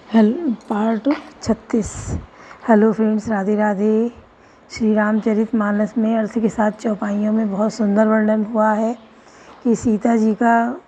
Part 36। Hello friends, Radhe Radhe. Shri Ramcharitmanas में अर्थ के साथ चौपाइयों में बहुत सुंदर वर्णन हुआ है कि सीता जी का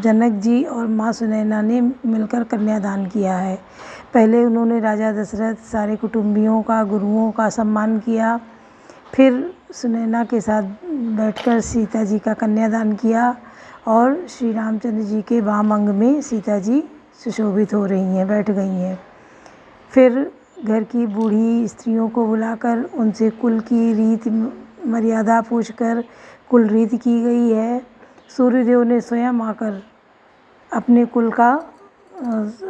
जनक जी और माँ सुनैना ने मिलकर कन्यादान किया है। पहले उन्होंने राजा दशरथ, सारे कुटुंबियों का, गुरुओं का सम्मान किया। फिर सुनैना के साथ बैठकर सीता जी का कन्यादान किया और श्री रामचंद्र जी के वाम अंग में सीता जी सुशोभित हो रही हैं, बैठ गई हैं। फिर घर की बूढ़ी स्त्रियों को बुलाकर उनसे कुल की रीति मर्यादा पूछकर कुल रीति की गई है। सूर्यदेव ने स्वयं आकर अपने कुल का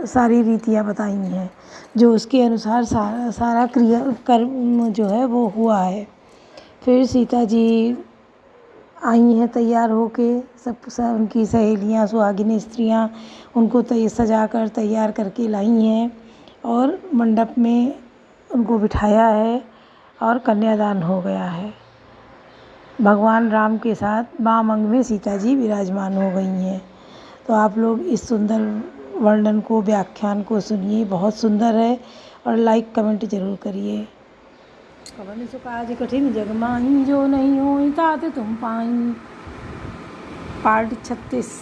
सारी रीतियाँ बताई हैं, जो उसके अनुसार सारा क्रिया कर्म जो है वो हुआ है। फिर सीता जी आई हैं तैयार होके, सब उनकी सहेलियाँ, सुहागिनी स्त्रियाँ उनको सजा कर तैयार करके लाई हैं और मंडप में उनको बिठाया है और कन्यादान हो गया है। भगवान राम के साथ वाम अंग में सीता जी विराजमान हो गई हैं। तो आप लोग इस सुंदर वर्णन को, व्याख्यान को सुनिए, बहुत सुंदर है और लाइक कमेंट जरूर करिए। कवन सो काज कठिन जग माही, जो नहीं होई तात तुम पाई। पार्ट 36।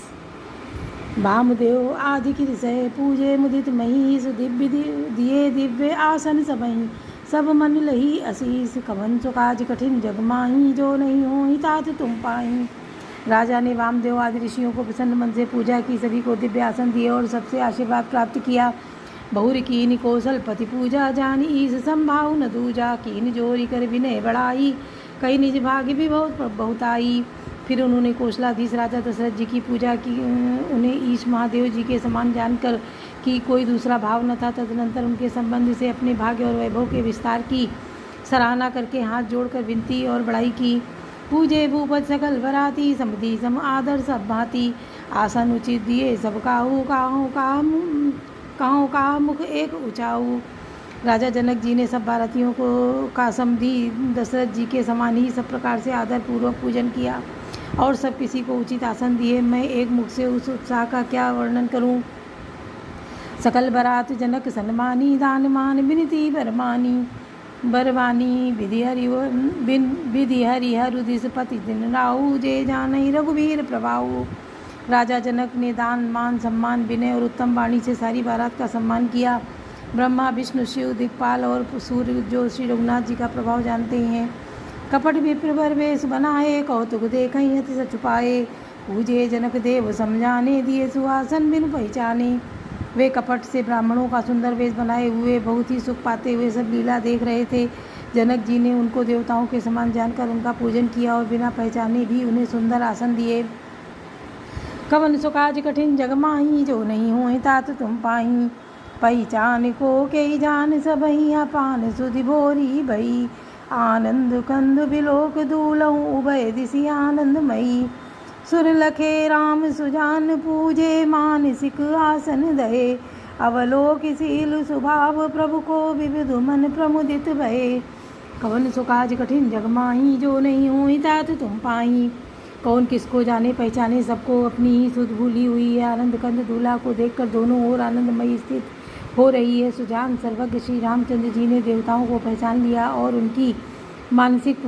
वामदेव आदि की सह पूजे मुदित महीस, दिव्य दिए दिव्य आसन सबही, सब मन लही असीस। कवन सो काज कठिन जग माही, जो नहीं होई तात तुम पाई। राजा ने वामदेव आदि ऋषियों को प्रसन्न मन से पूजा की, सभी को दिव्य आसन दिए और सबसे आशीर्वाद प्राप्त किया। बहुर कीन कौशलपति पूजा, जानी ईस संभाव न दूजा। कीन जोरी कर विनय बढ़ाई, कई निज भाग्य भी बहुत आई। फिर उन्होंने कौशलाधीश राजा दशरथ जी की पूजा की, उन्हें ईश महादेव जी के समान जानकर कि कोई दूसरा भाव न था। तदनंतर उनके संबंध से अपने भाग्य और वैभव के विस्तार की सराहना करके हाथ जोड़कर विनती और बड़ाई की। पूजे भूपत सकल बराती, समधि सम आदर सब भांति। आसन उचित दिए सब काहू, काहू का मुख एक ऊंचाऊ। राजा जनक जी ने सब बारातियों को का समधि दशरथ जी के समान ही सब प्रकार से आदर पूर्वक पूजन किया और सब किसी को उचित आसन दिए। मैं एक मुख से उस उत्साह का क्या वर्णन करूं। सकल बरात जनक सन्मानी, दान मान विनती बरवानी। विधि हरिहर उदिस पति दिन राहु, जे जानई रघुवीर प्रभाऊ। राजा जनक ने दान मान सम्मान विनय और उत्तम वाणी से सारी बारात का सम्मान किया। ब्रह्मा विष्णु शिव दिक्पाल और सूर्य जो श्री रघुनाथ जी का प्रभाव जानते हैं, कपट विप्र बर वेश बनाए, कौतुक देखई अति सच छुपाए। पूजे जनक देव समझाने, दिए सुहासन बिनु पहचाने। वे कपट से ब्राह्मणों का सुंदर वेश बनाए हुए बहुत ही सुख पाते हुए सब लीला देख रहे थे। जनक जी ने उनको देवताओं के समान जानकर उनका पूजन किया और बिना पहचाने भी उन्हें सुंदर आसन दिए। कवन सो काज कठिन जग माही, जो नहीं होई तात तुम पाही। पहचान को के जान सबही, अपान सुधि भोरी भई। आनंद कंद बिलोक दूलहु, उभय दिशि आनंदमयी। सुर लखे राम सुजान पूजे, मानसिक आसन दहे। अवलोकशील स्वभाव प्रभु को, विविध मन प्रमुदित भये। कवन सो काज कठिन जग माही, जो नहीं होई तात तुम पाई। कौन किसको जाने पहचाने, सबको अपनी ही सुध भूली हुई है। आनंद कंद दूल्हा को देखकर दोनों ओर आनंदमयी स्थित हो रही है। सुजान सर्वज्ञ श्री रामचंद्र जी ने देवताओं को पहचान लिया और उनकी मानसिक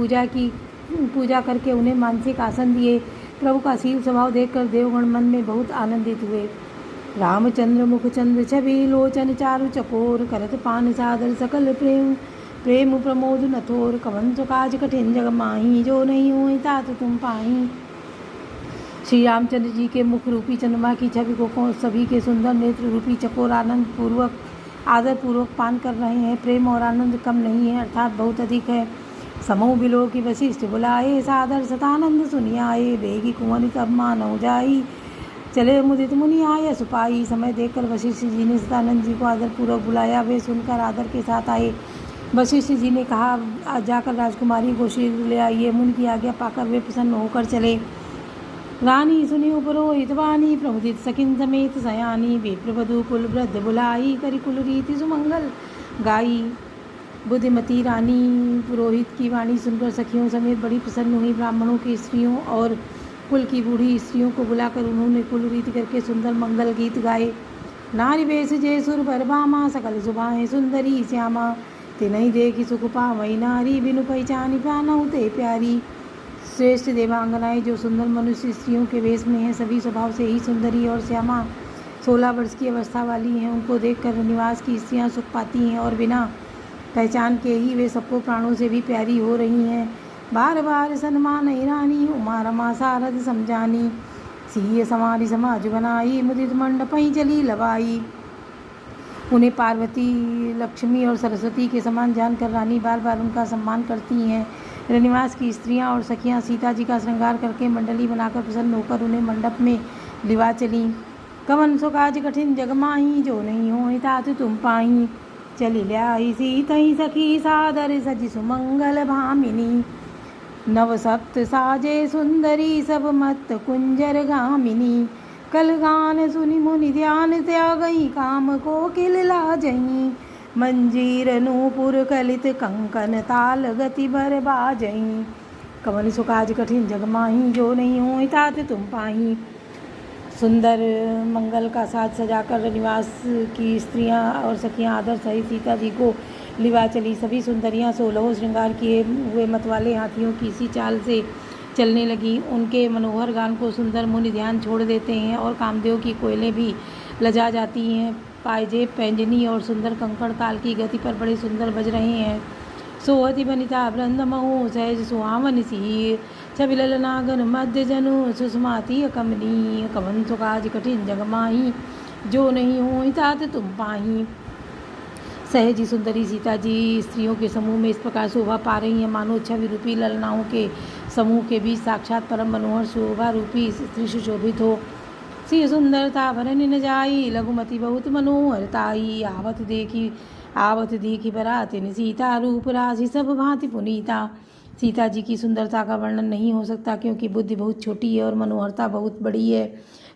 पूजा करके उन्हें मानसिक आसन दिए। प्रभु का शील स्वभाव देखकर देवगण मन में बहुत आनंदित हुए। रामचंद्र मुखचंद्र छवि, लोचन चारु चकोर। करत पान सादर सकल प्रेम प्रमोद नथोर। कवन सो काज कठिन जग माही, जो नहीं होई तात तुम पाही। श्री रामचंद्र जी के मुख रूपी चंद्रमा की छवि को सभी के सुंदर नेत्र रूपी चकोर आदर पूर्वक पान कर रहे हैं। प्रेम और आनंद कम नहीं है, अर्थात बहुत अधिक है। समूह बिलो की वशिष्ठ बुलाए, सादर सतानंद सुनियाए। बेगी कुंवर तब मानव जाई, चले मुदित मुनि आय सुपाई। समय देखकर वशिष्ठ जी ने सतानंद जी को आदर पूर्वक बुलाया। वे सुनकर आदर के साथ आए। वशिष्ठ जी ने कहा, जाकर राजकुमारी को शीघ्र ले आइए। मुनि की आज्ञा पाकर वे प्रसन्न होकर चले। रानी सुनी उपरोहित वाणी, प्रमुदित सखिन समेत सयानी। विप्रवधु कुल वृद्ध बुलाई, करी कुल रीति सुमंगल गाई। बुद्धिमती रानी पुरोहित की वाणी सुनकर सखियों समेत बड़ी प्रसन्न हुई। ब्राह्मणों की स्त्रियों और कुल की बूढ़ी स्त्रियों को बुलाकर उन्होंने कुल रीति करके सुंदर मंगल गीत गाए। नारी बेस जे सुर पर भामा, सकल सुभाए सुंदरी श्यामा। ते नहीं देखी सुख पावई नारी, बिनु पहचानी प्राणहु ते प्यारी। श्रेष्ठ देवांगनाएं जो सुंदर मनुष्य स्त्रियों के वेश में हैं, सभी स्वभाव से ही सुंदरी और श्यामा 16 वर्ष की अवस्था वाली हैं। उनको देखकर निवास की स्त्रियां सुख पाती हैं और बिना पहचान के ही वे सबको प्राणों से भी प्यारी हो रही हैं। बार बार सन्मान रानी, उमा रमा सारद समझानी। सिय समारी समाज बनाई, मुदित मंडपई चली लवाई। उन्हें पार्वती, लक्ष्मी और सरस्वती के समान जानकर रानी बार बार उनका सम्मान करती हैं। रनिवास की स्त्रियां और सखियां सीता जी का श्रृंगार करके मंडली बनाकर प्रसन्न होकर उन्हें मंडप में लिवा चली। कवन सो काज कठिन जग माही, जो नहीं हो तात तुम पाही। चली ल्याही सीतई सखी सादर, सजी सुमंगल भामिनी। नव सप्त साजे सुंदरी, सब मत कुंजर गामिनी। कल गान सुनि मुनि ध्यान, त्यागई काम को किल लाजई। मंजीर नूपुर कलित कंकन, ताल गति बर बाजई। कवन सो काज कठिन जग माही, जो नहीं हो तात तुम पाही। सुंदर मंगल का साज सजाकर निवास की स्त्रियां और सखियां आदर सहित सीता जी को लिवा चली। सभी सुंदरियां 16 श्रृंगार किए हुए मतवाले हाथियों की सी चाल से चलने लगी। उनके मनोहर गान को सुंदर मुनि ध्यान छोड़ देते हैं और कामदेव की कोयलें भी लजा जाती हैं। पायजेब, पैंजनी और सुंदर कंकड़ ताल की गति पर बड़े सुंदर बज रहे हैं। सोहति बनिता वृंद महु, सहज सुहावन सी। छबिलल नागन मध्य जनु, सुषमाती कमनी। कवन सो काज कठिन जग माही, जो नहीं हो तात तुम पाही। सहजी सुंदरी सीता जी स्त्रियों के समूह में इस प्रकार शोभा पा रही हैं, मानो छवि रूपी ललनाओं के समूह के बीच साक्षात परम मनोहर शोभा रूपी स्त्री सुशोभित हो। सी सुंदरता भरन न जाई, लघुमति बहुत मनोहरताई। आवत देखी बरातिन सीता, रूप राशि सब भांति पुनीता। सीता जी की सुंदरता का वर्णन नहीं हो सकता, क्योंकि बुद्धि बहुत छोटी है और मनोहरता बहुत बड़ी है।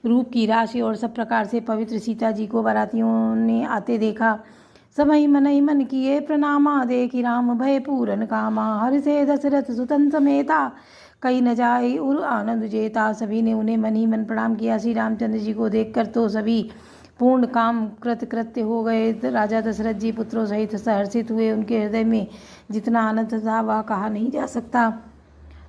रूप की राशि और सब प्रकार से पवित्र सीता जी को बारातियों ने आते देखा। सबई मनई मन किए प्रणामा, देखी राम भय पूरन कामा। हर से दशरथ सुतन समेता, कई न जाए उर आनंद जेता। सभी ने उन्हें मन ही मन प्रणाम किया। श्री रामचंद्र जी को देखकर तो सभी पूर्ण काम कृत्य हो गए। राजा दशरथ जी पुत्रों सहित सहर्षित हुए। उनके हृदय में जितना आनंद था वह कहा नहीं जा सकता।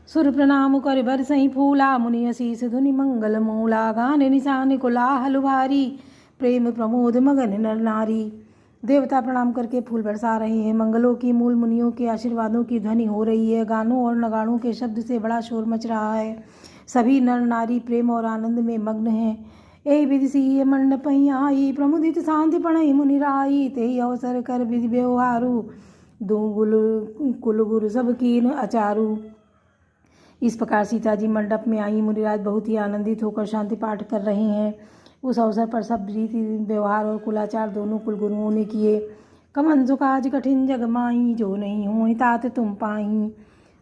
सुर प्रणाम कर बर सही फूला, मुनि असीस धुनि मंगल मूला। गान निशान कोलाहल भारी, प्रेम प्रमोद मगन नर नारी। देवता प्रणाम करके फूल बरसा रहे हैं। मंगलों की मूल मुनियों के आशीर्वादों की ध्वनि हो रही है। गानों और नगाड़ों के शब्द से बड़ा शोर मच रहा है। सभी नर नारी प्रेम और आनंद में मग्न हैं। ए विधि सी मंडपई आई, प्रमुदित शांति पणई मुनिराई। ते अवसर कर विधि व्यवहारू, दो कुल गुरु सब कीन अचारू। इस प्रकार सीता जी मंडप में आई। मुनिराज बहुत ही आनंदित होकर शांति पाठ कर रहे हैं। उस अवसर पर सब रीति व्यवहार और कुलाचार दोनों कुलगुरुओं ने किए। कवन सो काज कठिन जग माही, जो नहीं हो तात तुम पाही।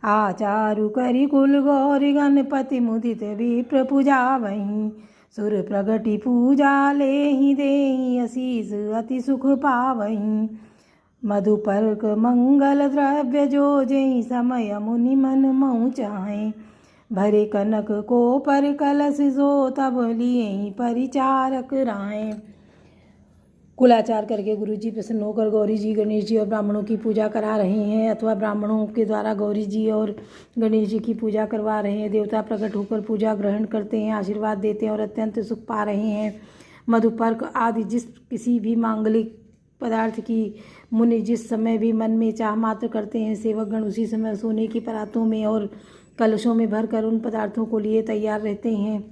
आचारु करी कुल गौरी, गणपति मुदित विप्र पूजावहीं। सुर प्रगति पूजा लेहि, देहि असीस अति सुख पावहीं। मधुपर्क मंगल द्रव्य, जो जेहि समय मुनि मन मऊ चाहें। भरे कनक को पर कलश, सो तब लिए परिचारक राहें। कुलाचार करके गुरु जी प्रसन्न होकर गौरी जी, गणेश जी और ब्राह्मणों की पूजा करा रहे हैं, अथवा ब्राह्मणों के द्वारा गौरी जी और गणेश जी की पूजा करवा रहे हैं। देवता प्रकट होकर पूजा ग्रहण करते हैं, आशीर्वाद देते हैं और अत्यंत सुख पा रहे हैं। मधुपर्क आदि जिस किसी भी मांगलिक पदार्थ की मुनि जिस समय भी मन में चाह मात्र करते हैं, सेवकगण उसी समय सोने की परातों में और कलशों में भरकर उन पदार्थों को लिए तैयार रहते हैं।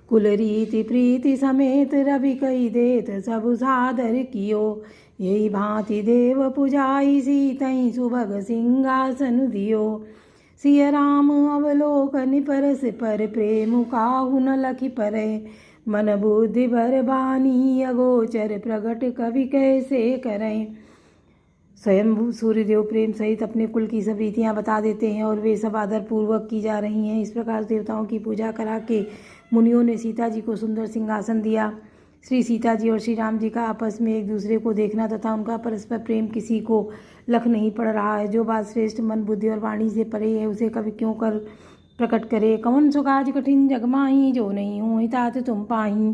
कुल रीति प्रीति समेत रवि कई देत, सब सादर कियो। यही भांति देव पुजाई, सीतई सुभग सिंहासन दियो। सिय राम अवलोकन परस पर, प्रेम काहु न लखि परै। मन बुद्धि भर बानी, अगोचर प्रगट कवि कैसे करें। स्वयं सूर्यदेव प्रेम सहित अपने कुल की सब रीतियाँ बता देते हैं और वे सब आदर पूर्वक की जा रही हैं। इस प्रकार देवताओं की पूजा करा के मुनियों ने सीता जी को सुंदर सिंहासन दिया। श्री सीता जी और श्री राम जी का आपस में एक दूसरे को देखना तथा उनका परस्पर प्रेम किसी को लख नहीं पड़ रहा है। जो बात श्रेष्ठ मन बुद्धि और वाणी से परे है, उसे कवि क्यों कर प्रकट करे। कवन सो काज कठिन जग माही, जो नहीं हो तात तुम पाही।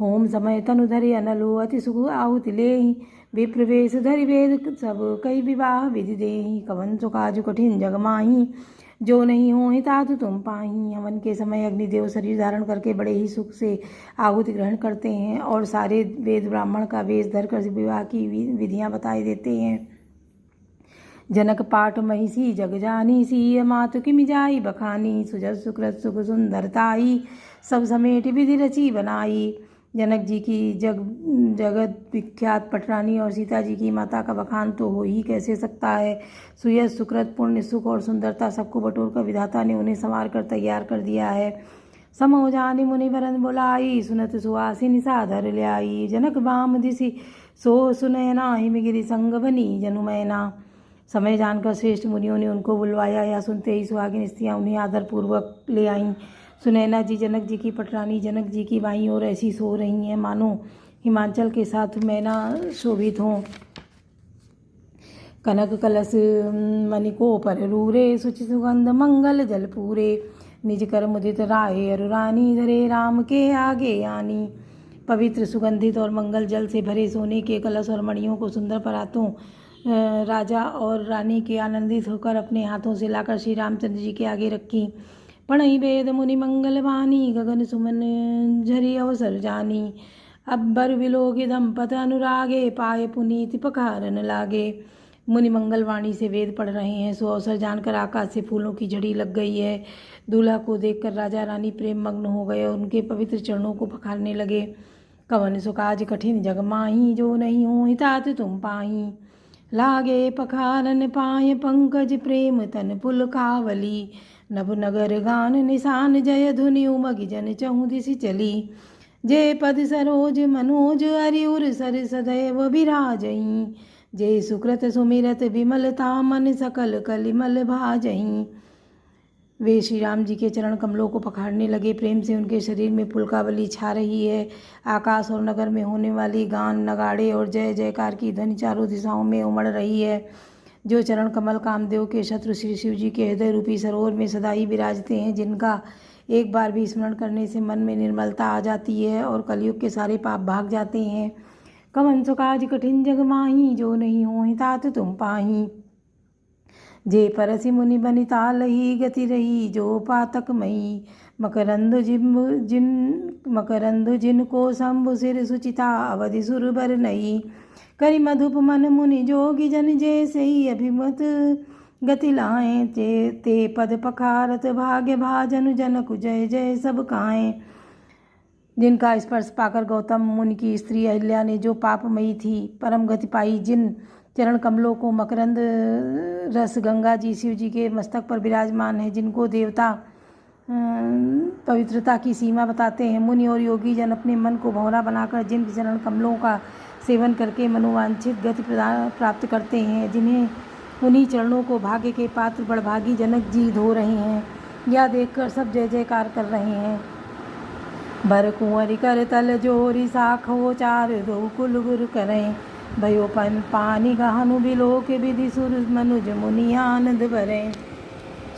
होम समय तनु धरि अनलो अति सुख आहुति लेहि। विप्रवेश धरि वेद सब कई विवाह विधि देहि। कवन सो काजु कठिन जग माही, जो नहीं हो तातु तुम पाही। हवन के समय अग्निदेव शरीर धारण करके बड़े ही सुख से आहुति ग्रहण करते हैं और सारे वेद ब्राह्मण का वेश धरकर विवाह की विधियां बताई देते हैं। जनक पाठ महिषी जग जानी, सी मातु किमि जाई बखानी। सुजस सुकृत सुख सुंदरताई, सब समेट विधि रची बनाई। जनक जी की जगत विख्यात पटरानी और सीता जी की माता का बखान तो हो ही कैसे सकता है। सुयस सुकृत पुण्य सुख और सुंदरता सबको बटोर कर विधाता ने उन्हें संवार कर तैयार कर दिया है। समो जानी मुनि वरन बुलाई, सुनत सुहासिनी साधर ल्याई। जनक बाम दिसी सो सुनैना, हिमगिरि संग बनी जनुमैना। समय जानकर श्रेष्ठ मुनियों ने उनको बुलवाया, या सुनते ही सुहागिन स्त्रियाँ उन्हें आदरपूर्वक ले आईं। सुनैना जी जनक जी की पटरानी जनक जी की बाईं ओर ऐसी सो रही हैं मानो हिमाचल के साथ मैना शोभित हों। कनक कलश मणिको पर रूरे, सुचि सुगंध मंगल जल पूरे। निज कर मुदित राय अरुरानी, धरे राम के आगे आनी। पवित्र सुगंधित और मंगल जल से भरे सोने के कलश और मणियों को सुंदर परातों राजा और रानी के आनंदित होकर अपने हाथों से लाकर श्री रामचंद्र जी के आगे रखी। पढ़ई वेद मुनि मंगल वाणी, गगन सुमन झरी अवसर जानी। अब्बर विलोक दंपत अनुरागे, पाए पुनीति पखारन लागे। मुनि मंगल वाणी से वेद पढ़ रहे हैं, सो अवसर जानकर आकाश से फूलों की झड़ी लग गई है। दूल्हा को देखकर राजा रानी प्रेम मग्न हो गए और उनके पवित्र चरणों को पखारने लगे। कवन सो काज कठिन जग माही, जो नहीं हो तात तुम पाही। लागे पखारन पाय पंकज, प्रेम तन पुल कावली। नभ नगर गान निशान, जय धुनि उमग जन चहु दिशि चली। जे पद सरोज मनोज, अरिउर सर सदैव विराजहीं। जे सुकृत सुमिरत विमलता, मन सकल कलिमल भाजहीं। वे श्री राम जी के चरण कमलों को पखाड़ने लगे। प्रेम से उनके शरीर में पुलकावली छा रही है। आकाश और नगर में होने वाली गान नगाड़े और जय जयकार की ध्वनि चारों दिशाओं में उमड़ रही है। जो चरण कमल कामदेव के शत्रु श्री शिव जी के हृदय रूपी सरोवर में सदा ही विराजते हैं, जिनका एक बार भी स्मरण करने से मन में निर्मलता आ जाती है और कलयुग के सारे पाप भाग जाते हैं। कवन सो काज कठिन जग माही, जो नहीं होहि तात तुम पाही। जे परसि मुनि बनिता लही, गति रही जो पातक मई। मकरंद जिनको शंभु सिर सुचिता, अवधि सुर बर नई। करि मधुप मन मुनि जोगी जन, जे सही अभिमत गति लाएं। ते पद पखारत भाग्य भाजनु, जनक जय जय सब काएं। जिनका स्पर्श पाकर गौतम मुनि की स्त्री अहिल्या ने जो पापमयी थी परम गति पाई, जिन चरण कमलों को मकरंद रस गंगा जी शिव जी के मस्तक पर विराजमान है, जिनको देवता पवित्रता की सीमा बताते हैं। मुनि और योगी जन अपने मन को भंवरा बनाकर जिन चरण कमलों का सेवन करके मनोवांछित गति प्राप्त करते हैं, जिन्हें उन्हीं चरणों को भाग्य के पात्र बड़भागी जनक जी धो रहे हैं, या देखकर सब जय जयकार कर रहे हैं। बर कुंवरी कर तल जोरी, साखो चार दो कुल गुर करें। भयो पानी गहनु बिलोक, विधि सुर मनुज मुनि आनंद भरें।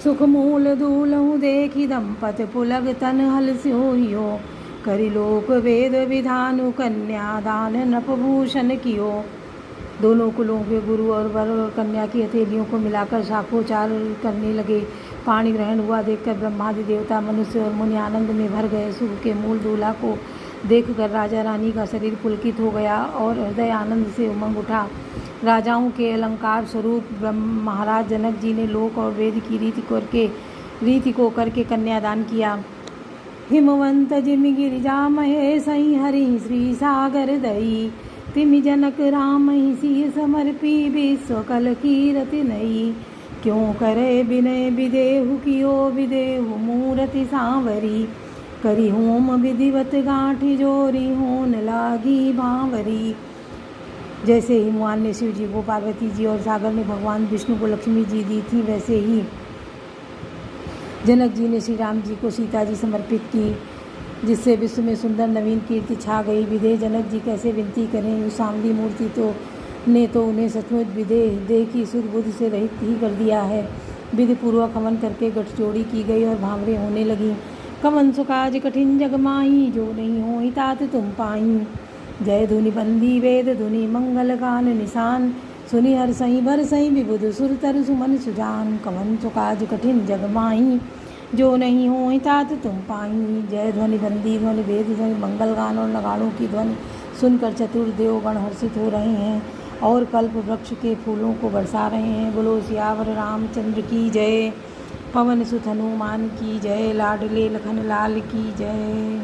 सुख मूल दूलहु देखी, दंपत पुलग तन हल सियो। करि लोक वेद विधानु, कन्या दान नपभूषण कियो। दोनों कुलों के गुरु और वर और कन्या की हथेलियों को मिलाकर शाखोचार करने लगे। पाणी ग्रहण हुआ देखकर ब्रह्मादि देवता मनुष्य और मुनि आनंद में भर गए। सुख के मूल दूल्हा को देखकर राजा रानी का शरीर पुलकित हो गया और हृदय आनंद से उमंग उठा। राजाओं के अलंकार स्वरूप महाराज जनक जी ने लोक और वेद की रीति को करके कन्यादान किया। हिमवंत जिमि गिरिजा महेश, हरि श्री सागर दई। तिमि जनक राम ही समर्पी, विश्व कल कीरति नई। क्यों करे विनय विदेहु, कियो विदेहु मूरति सांवरी। करी होम विधिवत गांठी, जोरी होन लागी बांवरी। जैसे ही हिमवान ने शिव जी को पार्वती जी और सागर ने भगवान विष्णु को लक्ष्मी जी दी थी, वैसे ही जनक जी ने श्री राम जी को सीता जी समर्पित की, जिससे विश्व में सुंदर नवीन कीर्ति छा गई। विदेह जनक जी कैसे विनती करें, उस सांवली मूर्ति ने तो उन्हें सचमुच विदेह देह की सुध बुद्ध से रहित ही कर दिया है। विधि पूर्वक हवन करके गठजोड़ी की गई और भांवरें होने लगीं। कवन सो काज कठिन जग माही, जो नहीं होई तात तुम पाई। जय धुनि बंदी वेद धुनि मंगल गान निशान, सुनि हर सही भर सही विबुध सुर तर सुमन सुजान। कवन सो काज कठिन जग माही, जो नहीं होई तात तुम पाई। जय ध्वनि बंदी ध्वनि वेद ध्वनि मंगल गान और नगाड़ों की ध्वनि सुनकर चतुर्देव गण हर्षित हो रहे हैं और कल्प वृक्ष के फूलों को बरसा रहे हैं। बोलो सियावर रामचंद्र की जय, पवन सुत हनुमान की जय, लाडले लखन लाल की जय।